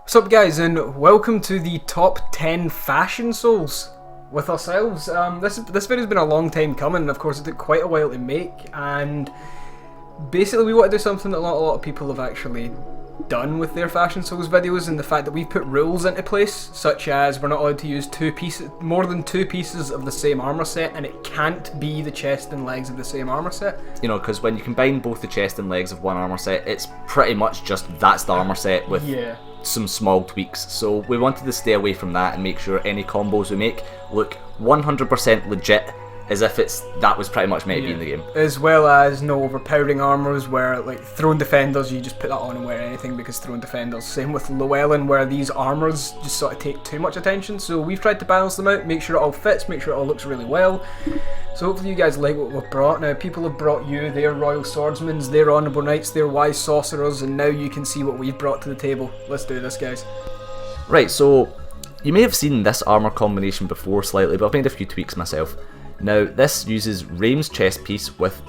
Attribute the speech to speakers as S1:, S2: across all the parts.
S1: What's up guys, and welcome to the top 10 fashion souls with ourselves. This video's been a long time coming, and of course it took quite a while to make, and basically we want to do something that not a lot of people have actually done with their fashion souls videos, and the fact that we've put rules into place, such as we're not allowed to use more than two pieces of the same armor set, and it can't be the chest and legs of the same armor set.
S2: You know, because when you combine both the chest and legs of one armor set, it's pretty much just that's the armor set with some small tweaks. So we wanted to stay away from that and make sure any combos we make look 100% legit, as if that was pretty much meant to be in the game.
S1: As well as no overpowering armors where, like, Throne Defenders, you just put that on and wear anything because Throne Defenders. Same with Llewellyn, where these armors just sort of take too much attention. So we've tried to balance them out, make sure it all fits, make sure it all looks really well. So hopefully you guys like what we've brought. Now, people have brought you their Royal Swordsmen, their Honourable Knights, their Wise Sorcerers, and now you can see what we've brought to the table. Let's do this, guys.
S2: Right, so you may have seen this armor combination before slightly, but I've made a few tweaks myself. Now, this uses Raim's chest piece with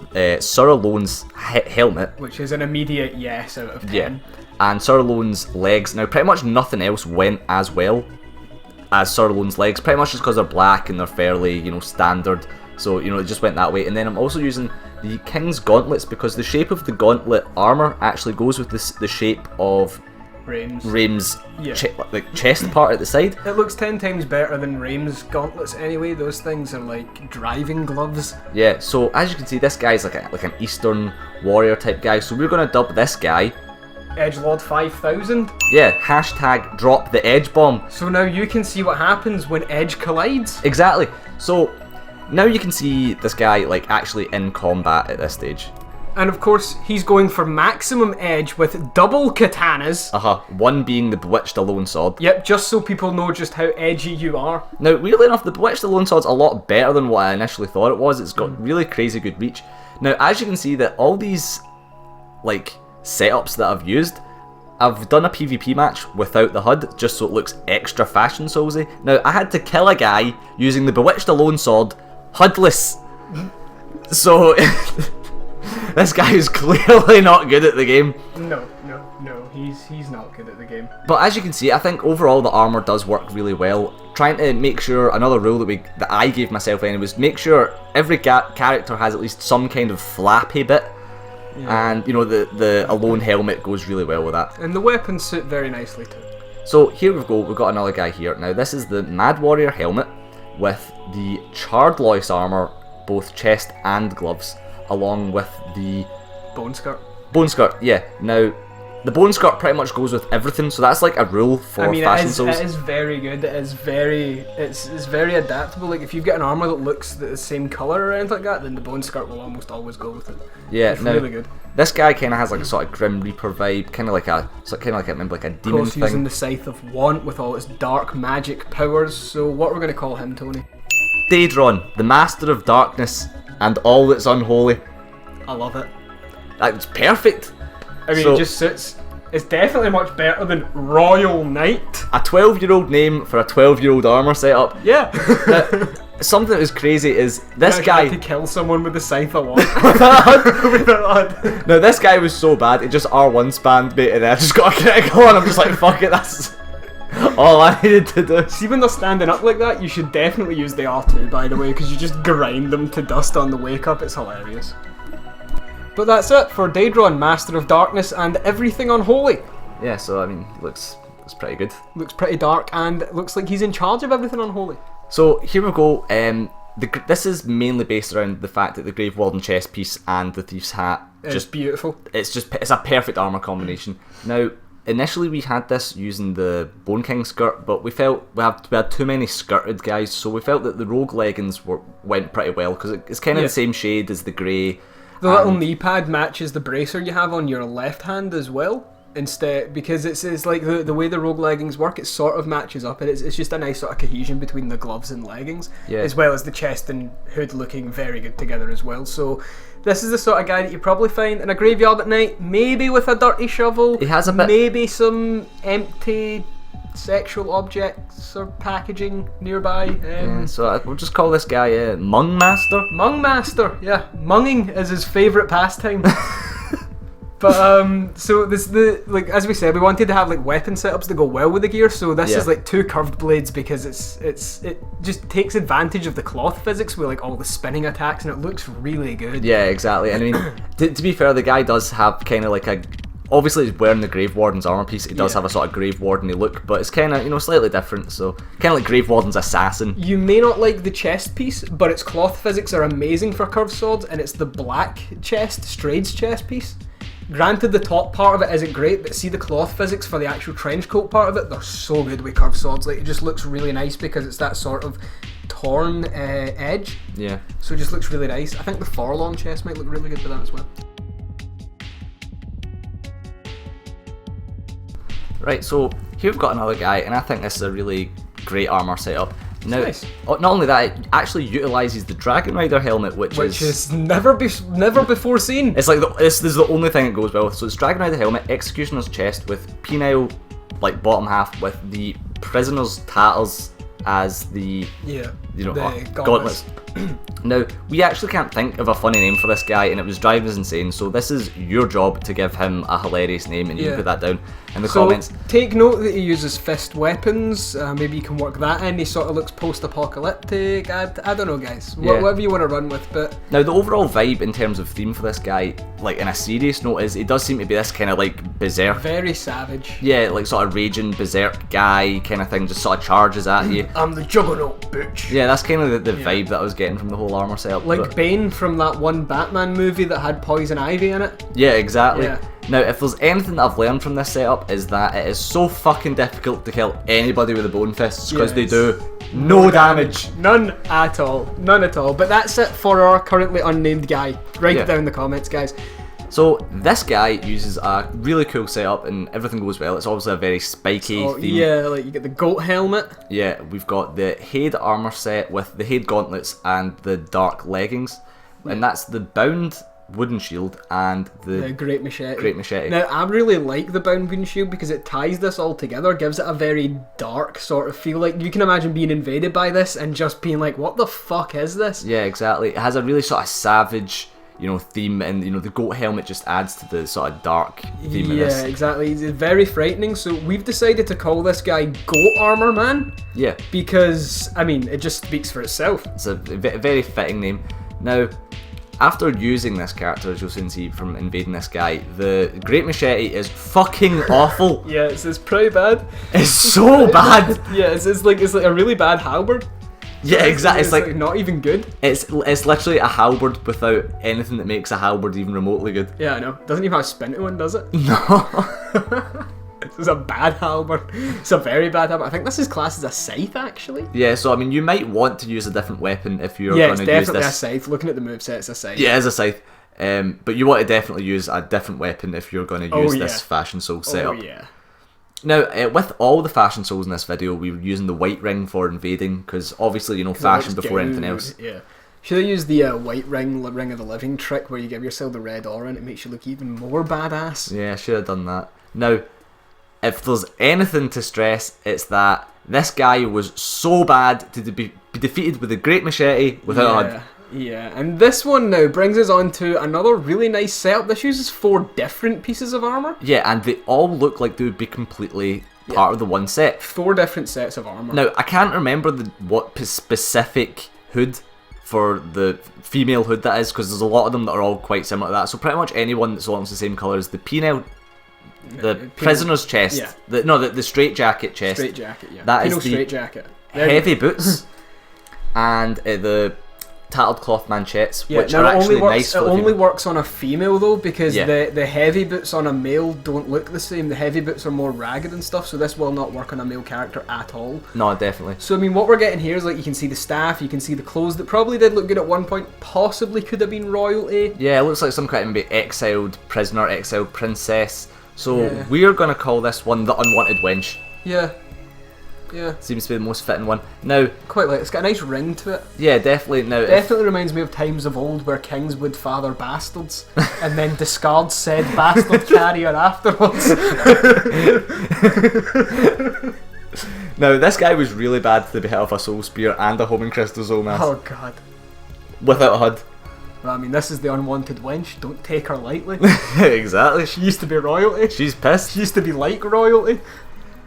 S2: Sir Alone's helmet.
S1: Which is an immediate yes out of 10.
S2: Yeah, and Sir Alone's legs. Now, pretty much nothing else went as well as Sir Alone's legs, pretty much just because they're black and they're fairly, you know, standard. So, you know, it just went that way. And then I'm also using the King's Gauntlets because the shape of the gauntlet armor actually goes with the shape of Raim's chest part at the side.
S1: It looks 10 times better than Raim's gauntlets anyway. Those things are like driving gloves.
S2: Yeah, so as you can see, this guy's like an Eastern warrior type guy. So we're going to dub this guy
S1: Edgelord 5000.
S2: Yeah, hashtag drop the edge bomb.
S1: So now you can see what happens when edge collides.
S2: Exactly. So now you can see this guy like actually in combat at this stage.
S1: And of course, he's going for maximum edge with double katanas.
S2: One being the Bewitched Alone Sword.
S1: Yep, just so people know just how edgy you are.
S2: Now, weirdly enough, the Bewitched Alone Sword's a lot better than what I initially thought it was. It's got really crazy good reach. Now, as you can see, that all these like setups that I've used, I've done a PvP match without the HUD, just so it looks extra fashion soulsy. Now, I had to kill a guy using the Bewitched Alone Sword, HUDless. So this guy is clearly not good at the game.
S1: No, he's not good at the game.
S2: But as you can see, I think overall the armor does work really well. Trying to make sure, another rule that I gave myself anyway, was make sure every character has at least some kind of flappy bit. Yeah. And you know, the Alone helmet goes really well with that.
S1: And the weapons suit very nicely too.
S2: So here we go, we've got another guy here. Now this is the Mad Warrior helmet with the Charred Lois armor, both chest and gloves, along with the
S1: Bone Skirt.
S2: Bone Skirt, yeah. Now, the Bone Skirt pretty much goes with everything, so that's like a rule for fashion souls.
S1: It is very good. It's very adaptable. Like, if you've got an armor that looks the same colour or anything like that, then the Bone Skirt will almost always go with it.
S2: Yeah,
S1: it's really good.
S2: This guy kind of has like a sort of Grim Reaper vibe, kind of like a demon thing.
S1: Using the Scythe of Want with all its dark magic powers. So what we're going to call him, Tony?
S2: DAEDRON, the Master of Darkness and all that's unholy.
S1: I love it.
S2: That's perfect.
S1: I mean, it just suits. It's definitely much better than Royal Knight.
S2: A 12-year-old name for a 12-year-old armor setup.
S1: Yeah.
S2: Something that was crazy is this guy
S1: had to kill someone with the Scythe of Want.
S2: No, this guy was so bad. It just R1 spammed me, and then I just got a critical, and I'm just like, fuck it, that's all I needed to do.
S1: See, when they're standing up like that, you should definitely use the R2, by the way, because you just grind them to dust on the wake up. It's hilarious. But that's it for DAEDRON, Master of Darkness and everything unholy.
S2: Yeah, so I mean, looks pretty good.
S1: Looks pretty dark, and looks like he's in charge of everything unholy.
S2: So here we go. This is mainly based around the fact that the Grave Warden chest piece and the Thief's hat
S1: just beautiful.
S2: It's a perfect armor combination. Now, initially we had this using the Bone King skirt, but we felt we had too many skirted guys, so we felt that the rogue leggings went pretty well because it's kind of the same shade as the grey.
S1: The little knee pad matches the bracer you have on your left hand as well. Instead, because it's like the way the rogue leggings work, it sort of matches up, and it's just a nice sort of cohesion between the gloves and leggings, as well as the chest and hood looking very good together as well. So this is the sort of guy that you probably find in a graveyard at night, maybe with a dirty shovel.
S2: He has a bit,
S1: maybe some empty sexual objects or packaging nearby.
S2: So we'll just call this guy MUNG Master.
S1: MUNG Master, yeah. Munging is his favourite pastime. So like as we said, we wanted to have like weapon setups that go well with the gear. So this is like 2 curved blades because it just takes advantage of the cloth physics with like all the spinning attacks, and it looks really good.
S2: Yeah, exactly. And I mean, to be fair, the guy does have kind of like a. Obviously, he's wearing the Grave Warden's armor piece. He does have a sort of Grave Warden-y look, but it's kind of, slightly different. So, kind of like Grave Warden's assassin.
S1: You may not like the chest piece, but its cloth physics are amazing for curved swords, and it's the black chest, Strade's chest piece. Granted, the top part of it isn't great, but see the cloth physics for the actual trench coat part of it, they're so good with curved swords. Like, it just looks really nice because it's that sort of torn edge.
S2: Yeah.
S1: So it just looks really nice. I think the Forlong chest might look really good with that as well.
S2: Right, so here we've got another guy, and I think this is a really great armor setup. Now,
S1: nice.
S2: Not only that, it actually utilises the Dragon Rider helmet, which
S1: is never before seen.
S2: It's like this is the only thing it goes well with. So it's Dragon Rider helmet, Executioner's chest with penile like bottom half, with the Prisoner's tatters as the
S1: the
S2: gauntlets. Now, we actually can't think of a funny name for this guy, and it was driving us insane, so this is your job to give him a hilarious name, and you can put that down in the comments.
S1: Take note that he uses fist weapons, maybe you can work that in. He sort of looks post-apocalyptic. I don't know, guys. Whatever you want to run with, but...
S2: Now, the overall vibe in terms of theme for this guy, like in a serious note, is he does seem to be this kind of like berserk.
S1: Very savage.
S2: Yeah, like sort of raging berserk guy kind of thing, just sort of charges at you.
S1: I'm the juggernaut, bitch.
S2: Yeah, that's kind of the vibe that I was getting from the whole armor setup.
S1: Like Bane from that one Batman movie that had Poison Ivy in it.
S2: Yeah, exactly.
S1: Yeah.
S2: Now, if there's anything that I've learned from this setup, is that it is so fucking difficult to kill anybody with the bone fists, because they do no damage.
S1: None at all. None at all. But that's it for our currently unnamed guy. Write it down in the comments, guys.
S2: So this guy uses a really cool setup, and everything goes well. It's obviously a very spiky theme.
S1: Yeah, like you get the goat helmet.
S2: Yeah, we've got the Haid armor set with the Haid gauntlets and the dark leggings, and that's the bound wooden shield and the
S1: great machete.
S2: Great machete.
S1: Now, I really like the bound wooden shield because it ties this all together, gives it a very dark sort of feel. Like, you can imagine being invaded by this and just being like, what the fuck is this?
S2: Yeah, exactly. It has a really sort of savage, theme, and the goat helmet just adds to the sort of dark theme of this.
S1: Yeah, exactly. It's very frightening. So we've decided to call this guy Goat Armor Man.
S2: Yeah.
S1: Because, I mean, it just speaks for itself.
S2: It's a very fitting name. Now, after using this character, as you'll soon see from invading this guy, the Great Machete is fucking awful.
S1: Yeah, it's pretty bad.
S2: It's so bad.
S1: Yeah, it's like a really bad halberd.
S2: Yeah, exactly. It's like
S1: not even good.
S2: It's literally a halberd without anything that makes a halberd even remotely good.
S1: Yeah, I know. Doesn't even have a spin to one, does it?
S2: No.
S1: It's a bad halberd. It's a very bad halberd. I think this is classed as a scythe, actually.
S2: Yeah, so I mean, you might want to use a different weapon if you're going to use this.
S1: Yeah, it's definitely a scythe. Looking at the moveset, it's a scythe.
S2: Yeah, it's a scythe. But you want to definitely use a different weapon if you're going to use this Fashion Soul setup.
S1: Oh, yeah.
S2: Now, with all the Fashion Souls in this video, we were using the white ring for invading, because obviously, fashion before anything else.
S1: Yeah. Should I use the white ring of the living trick, where you give yourself the red aura and it makes you look even more badass?
S2: Yeah, I should have done that. Now, if there's anything to stress, it's that this guy was so bad to be defeated with a Great Machete without a HUD.
S1: Yeah, and this one now brings us on to another really nice setup. This uses 4 different pieces of armour.
S2: Yeah, and they all look like they would be completely part of the one set.
S1: 4 different sets of armour.
S2: Now, I can't remember what specific hood for the female hood that is, because there's a lot of them that are all quite similar to that. So pretty much anyone that's almost the same colour as the penile, the prisoner's chest, the straight jacket chest.
S1: Straight jacket, yeah.
S2: That is the
S1: straight jacket.
S2: Heavy boots and the tattered cloth manchettes,
S1: Yeah,
S2: which
S1: now
S2: are
S1: it
S2: actually
S1: only works,
S2: nice for
S1: it
S2: the
S1: only
S2: female.
S1: works on a female though, because
S2: Yeah.
S1: the heavy boots on a male don't look the same. The heavy boots are more ragged and stuff, so this will not work on a male character at all.
S2: No, definitely.
S1: So I mean, what we're getting here is, like, you can see the staff, you can see the clothes that probably did look good at one point, possibly could have been royalty.
S2: Yeah, it looks like some kind of maybe exiled prisoner, exiled princess. So we're going to call this one the Unwanted Wench.
S1: Yeah. Yeah.
S2: Seems to be the most fitting one. Now,
S1: Quite like it. It's got a nice ring to it.
S2: yeah, definitely. Now,
S1: Definitely reminds me of times of old where kings would father bastards and then discard said bastard carrier afterwards.
S2: now, this guy was really bad to be hit off a soul spear and a homing crystal soul mask
S1: Oh god.
S2: without a HUD.
S1: Well, I mean, this is the unwanted wench. Don't take her lightly.
S2: Exactly.
S1: She used to be royalty.
S2: She's pissed.
S1: She used to be like royalty.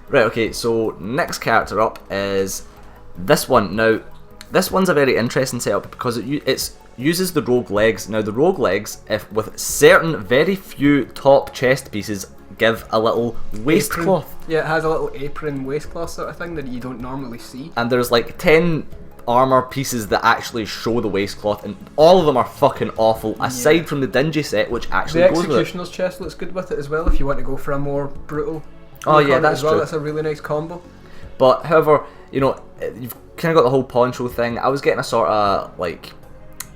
S2: Right, okay, so next character up is this one. Now, this one's a very interesting setup because it uses the rogue legs. Now, the rogue legs, if with certain very few top chest pieces, give a little waistcloth.
S1: Yeah, it has a little apron waistcloth sort of thing that you don't normally see.
S2: And there's like 10 armor pieces that actually show the waistcloth, and all of them are fucking awful, aside from the dingy set, which actually
S1: the
S2: goes with it.
S1: Executioner's chest looks good with it as well if you want to go for a more brutal.
S2: Oh yeah, that's
S1: as well.
S2: true.
S1: That's a really nice combo.
S2: But however, you know, you've kind of got the whole poncho thing. I was getting a sort of like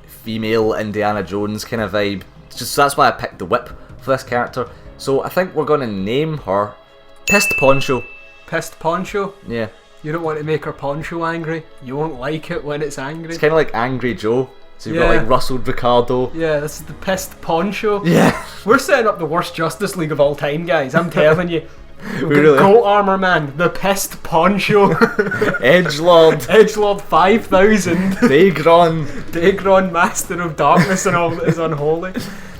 S2: female Indiana Jones kind of vibe. Just that's why I picked the whip for this character. So I think we're going to name her Pissed Poncho.
S1: Pissed Poncho?
S2: Yeah.
S1: You don't want to make her poncho angry. You won't like it when it's angry.
S2: It's kind of like Angry Joe. So you've got like Russell Ricardo.
S1: Yeah, this is the Pissed Poncho.
S2: Yeah.
S1: We're setting up the worst Justice League of all time, guys. I'm telling you.
S2: We really
S1: Goat Armor Man, the Pissed Poncho.
S2: Edgelord.
S1: Edgelord 5000.
S2: DAEDRON,
S1: Master of Darkness and all that is unholy.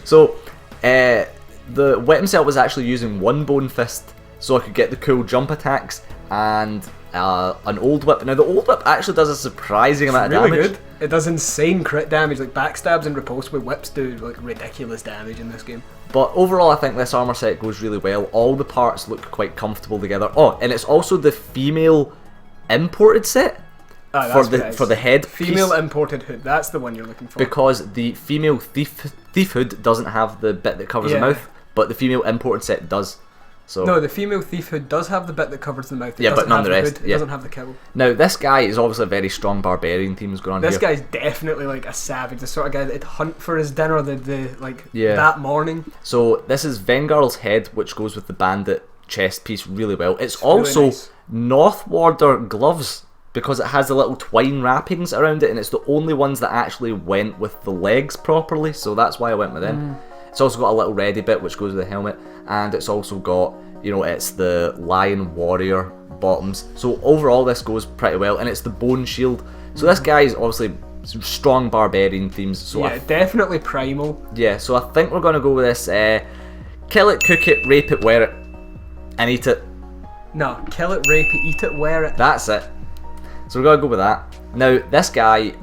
S2: So, the whip himself was actually using one bone fist, so I could get the cool jump attacks and an old whip. Now the old whip actually does a surprising amount of damage.
S1: Really good. It does insane crit damage, like backstabs and repulse with whips do like ridiculous damage in this game.
S2: But overall I think this armor set goes really well. All the parts look quite comfortable together. Oh, and it's also the female imported set for the head
S1: female
S2: piece,
S1: imported hood. That's the one you're looking for.
S2: because the female thief hood doesn't have the bit that covers the mouth, but the female imported set does. So
S1: no, the female thief hood does have the bit that covers the mouth.
S2: But none of the rest.
S1: Hood. It doesn't have the kill.
S2: Now this guy is obviously a very strong barbarian themes going on
S1: This
S2: here.
S1: guy's definitely like a savage, the sort of guy that'd hunt for his dinner that morning.
S2: So this is Vengirl's head, which goes with the bandit chest piece really well. It's also
S1: really nice.
S2: Northwarder gloves, because it has the little twine wrappings around it, and it's the only ones that actually went with the legs properly, so that's why I went with them. It's also got a little ready bit which goes with the helmet, and it's also got, you know, it's the lion warrior bottoms. So overall this goes pretty well, and it's the bone shield. So this guy is obviously strong barbarian themes. So
S1: yeah, definitely primal.
S2: Yeah, so I think we're going to go with this kill it, cook it, rape it, wear it, and eat it.
S1: No, kill it, rape it, eat it, wear it.
S2: That's it. So we're going to go with that. Now, this guy,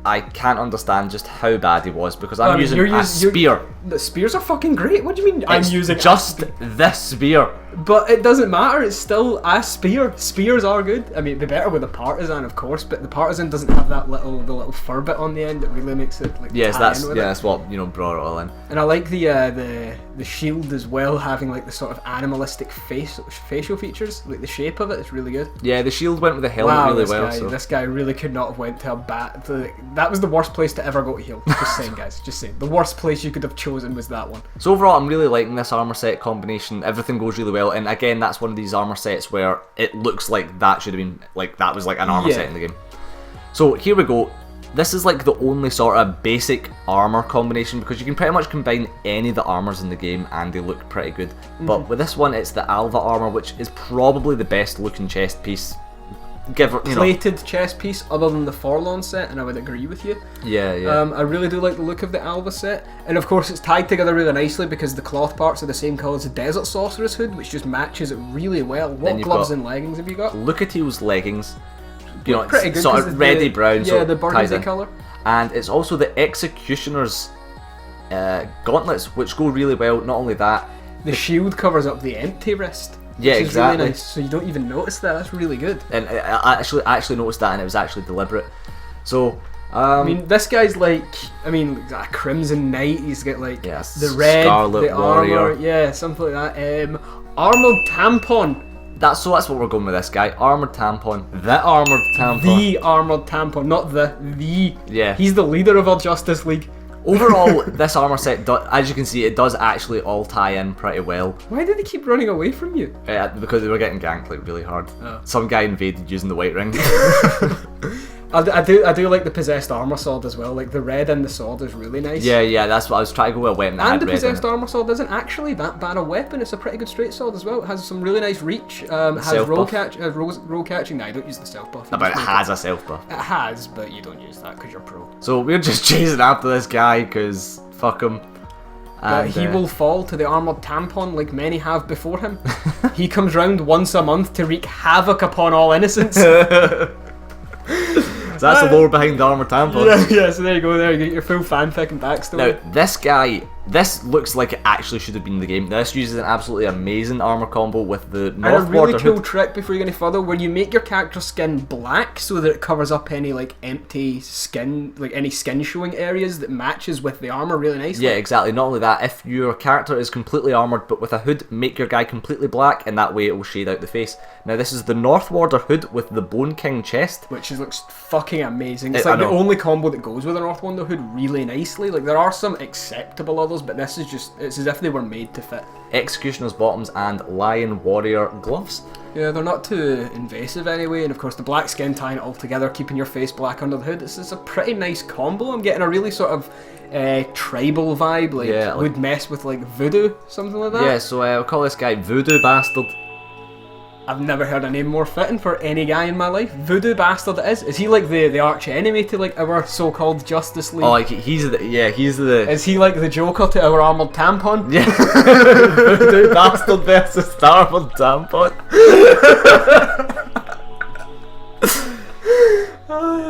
S2: I can't understand just how bad he was, because I'm using a spear.
S1: The spears are fucking great. What do you mean I'm using
S2: just this spear?
S1: But it doesn't matter, it's still a spear. Spears are good. I mean, it'd be better with a partisan, of course, but the partisan doesn't have that little fur bit on the end that really makes it like
S2: that's what, you know, brought it all in.
S1: And I like the shield as well, having like the sort of animalistic facial features, like the shape of it is really good.
S2: Yeah, the shield went with the helmet really well.
S1: This guy really could not have went to a bat. That was the worst place to ever go to heal. Just saying, guys. Just saying. The worst place you could have chosen was that one.
S2: So overall, I'm really liking this armor set combination. Everything goes really well, and again, that's one of these armor sets where it looks like that should have been like that was like an armor set in the game. So here we go. This is like the only sort of basic armor combination, because you can pretty much combine any of the armors in the game and they look pretty good. But with this one, it's the Alva armor, which is probably the best looking chest piece.
S1: Plated chest piece other than the Forlorn set, and I would agree with you.
S2: Yeah.
S1: I really do like the look of the Alva set, and of course it's tied together really nicely because the cloth parts are the same colour as the Desert Sorceress hood, which just matches it really well. What gloves and leggings have you got?
S2: Lucatiel's leggings, you know,
S1: pretty good,
S2: sort of reddy brown,
S1: yeah, the burgundy colour.
S2: And it's also the Executioner's gauntlets, which go really well. Not only that,
S1: the shield covers up the empty wrist.
S2: Yeah,
S1: which
S2: exactly.
S1: Is really nice, so you don't even notice that. That's really good.
S2: And I actually noticed that, and it was actually deliberate. So, I
S1: mean, this guy's like, a Crimson Knight. He's got like the red,
S2: Scarlet
S1: the
S2: Warrior,
S1: armor, something like that. Armored Tampon.
S2: That's what we're going with this guy. Armored Tampon. The Armored Tampon.
S1: The Armored Tampon, not the.
S2: Yeah.
S1: He's the leader of our Justice League.
S2: Overall, this armor set, as you can see, it does actually all tie in pretty well.
S1: Why did they keep running away from you?
S2: Because they were getting ganked like really hard.
S1: Oh.
S2: Some guy invaded using the White Ring.
S1: I do like the possessed armor sword as well. Like the red in the sword is really nice.
S2: Yeah, that's what I was trying to go with a weapon that
S1: And
S2: had
S1: the
S2: red in
S1: possessed
S2: it.
S1: armor sword isn't actually that bad a weapon. It's a pretty good straight sword as well. It has some really nice reach. It has roll catching. No, I don't use the self buff.
S2: But it has a self buff.
S1: It has, but you don't use that because you're pro.
S2: So we're just chasing after this guy because fuck him.
S1: But
S2: And,
S1: he will fall to the armoured tampon like many have before him. He comes round once a month to wreak havoc upon all innocents.
S2: So that's the lore behind the armor tampon.
S1: Yeah, so there you go, you get your full fanfic and backstory.
S2: Now, this guy, this looks like it actually should have been in the game. This uses an absolutely amazing armor combo with the
S1: And a
S2: North
S1: really
S2: Border
S1: cool
S2: hood.
S1: trick before you go any further, where you make your character's skin black so that it covers up any like empty skin, like any skin showing areas that matches with the armor really nicely.
S2: Yeah, exactly. Not only that, if your character is completely armoured but with a hood, make your guy completely black, and that way it will shade out the face. Now, this is the North Warder hood with the Bone King chest.
S1: Which looks fucking amazing. It's
S2: I
S1: like the
S2: know.
S1: only combo that goes with a North Warder hood really nicely. Like there are some acceptable others, but this is just, it's as if they were made to fit.
S2: Executioner's bottoms and Lion Warrior gloves.
S1: Yeah, they're not too invasive anyway, and of course the black skin tying it all together, keeping your face black under the hood. It's a pretty nice combo. I'm getting a really sort of tribal vibe, like,
S2: Yeah, like-
S1: would mess with like voodoo, something like that.
S2: Yeah, so we'll call this guy Voodoo Bastard.
S1: I've never heard a name more fitting for any guy in my life. Voodoo Bastard it is. Is he like the arch enemy to like our so-called Justice League?
S2: Oh, like he's the
S1: Is he like the Joker to our armoured tampon?
S2: yeah. Voodoo Bastard versus the armored tampon.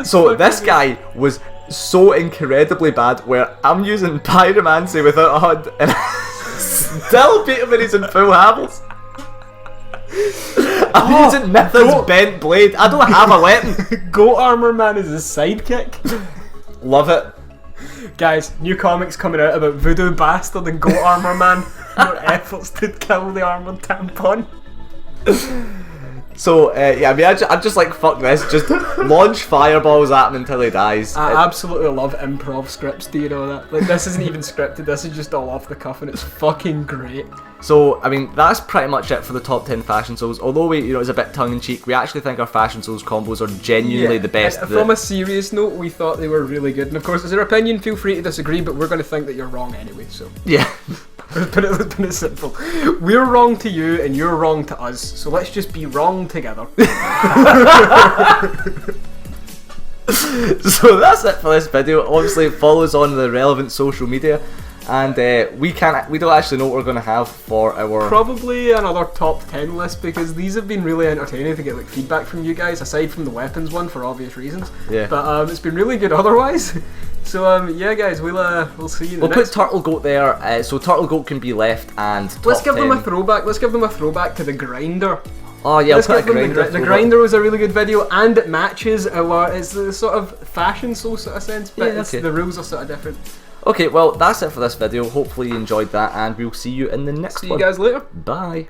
S2: So this guy was so incredibly bad where I'm using pyromancy without a HUD and still beat him when he's in full havels. I'm using Mytha's bent blade. I don't have a weapon.
S1: Goat Armor Man is his sidekick.
S2: Love it.
S1: Guys, new comics coming out about Voodoo Bastard and Goat Armor Man. Their efforts to kill the armoured tampon.
S2: So, yeah, I mean, I'm just like, fuck this, just launch fireballs at him until he dies.
S1: I absolutely love improv scripts, do you know that? Like, this isn't even scripted, this is just all off the cuff and it's fucking great.
S2: So, I mean, that's pretty much it for the top 10 Fashion Souls. Although we, it's a bit tongue-in-cheek, we actually think our Fashion Souls combos are genuinely the best.
S1: And from a serious note, we thought they were really good. And of course, it's your opinion, feel free to disagree, but we're going to think that you're wrong anyway, so.
S2: Yeah.
S1: Let's put it simple. We're wrong to you and you're wrong to us, so let's just be wrong together.
S2: So that's it for this video. Obviously, follow us on the relevant social media. And we don't actually know what we're going to have for our...
S1: Probably another top 10 list, because these have been really entertaining to get like feedback from you guys, aside from the weapons one for obvious reasons.
S2: Yeah.
S1: But it's been really good otherwise. So yeah, guys, we'll see you in the
S2: We'll
S1: next
S2: put Turtle Goat there, so Turtle Goat can be left, and top
S1: Let's give them
S2: 10.
S1: a throwback. Let's give them a throwback to the grinder.
S2: Oh yeah,
S1: Let's
S2: I'll put
S1: give
S2: a
S1: them
S2: grinder.
S1: the grinder was a really good video, and it matches our. It's the sort of fashion soul sort of sense, but
S2: Yeah, okay.
S1: the rules are sort of different.
S2: Okay, well that's it for this video. Hopefully you enjoyed that, and we'll see you in the next
S1: See
S2: one.
S1: you guys later.
S2: Bye.